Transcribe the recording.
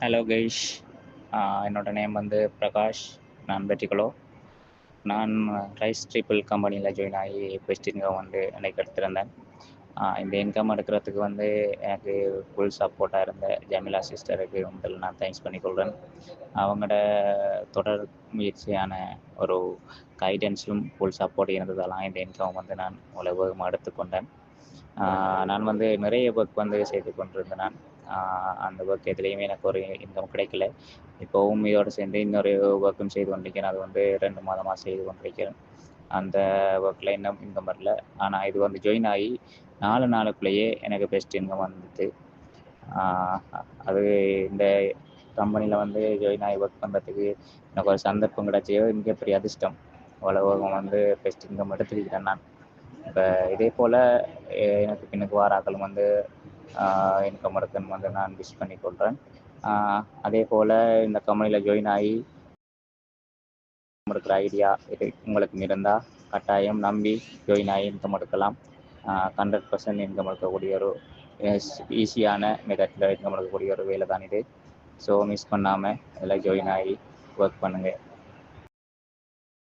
Hello கைஷ். என்னோட name வந்து பிரகாஷ். நான் பெட்டிக்குலோ. நான் ரைஸ் ட்ரிபிள் கம்பெனியில் ஜாயின் ஆகி பெஸ்ட் இன்கம் வந்து எனக்கு எடுத்திருந்தேன். இந்த இன்கம் எடுக்கிறதுக்கு வந்து எனக்கு ஃபுல் சப்போர்ட்டாக இருந்த ஜமீலா சிஸ்டருக்கு முதல்ல நான் தேங்க்ஸ் பண்ணிக்கொள்கிறேன். அவங்களோட தொடர் முயற்சியான ஒரு கைடன்ஸும் ஃபுல் சப்போர்ட் இருந்ததெல்லாம் இந்த இன்கம் வந்து நான் உலகமாக எடுத்துக்கொண்டேன். நான் வந்து நிறைய ஒர்க் வந்து செய்து கொண்டிருந்தேன். நான் அந்த ஒர்க் எதுலேயுமே எனக்கு ஒரு இன்கம் கிடைக்கல. இப்போவும் இதோடு சேர்ந்து இன்னொரு ஒர்க்கும் செய்து கொண்டிருக்கிறேன். அது வந்து 2 மாதமாக செய்து கொண்டிருக்கிறேன். அந்த ஒர்க்கில் இன்னும் இன்கம் வரல. ஆனால் இது வந்து ஜாயின் ஆகி 4 நாளுக்குள்ளேயே எனக்கு பெஸ்ட் இன்கம் வந்துட்டு அது இந்த கம்பெனியில் வந்து ஜாயின் ஆகி ஒர்க் பண்ணுறதுக்கு எனக்கு ஒரு சந்தர்ப்பம் கிடைச்சியோ மிகப்பெரிய அதிர்ஷ்டம். உலகம் வந்து பெஸ்ட் இன்கம் எடுத்துருக்கிறேன் நான். இப்போ இதே போல் எனக்கு பின்னுக்கு வாராக்களும் வந்து இன்கம் எடுக்கணும் வந்து நான் விஷ் பண்ணிக்கொள்கிறேன். அதே போல் இந்த கம்பெனியில் ஜாயின் ஆகி எடுக்கிற ஐடியா இது உங்களுக்கு இருந்தால் கட்டாயம் நம்பி ஜாயின் ஆகி இன்கம் எடுக்கலாம். 100% இன்கம் எடுக்கக்கூடிய ஒரு ஈஸியான மெத்தடில் இன்கம் எடுக்கக்கூடிய ஒரு வேலை தான் இது. ஸோ மிஸ் பண்ணாமல் இதில் ஜாயின் ஆகி ஒர்க் பண்ணுங்கள்.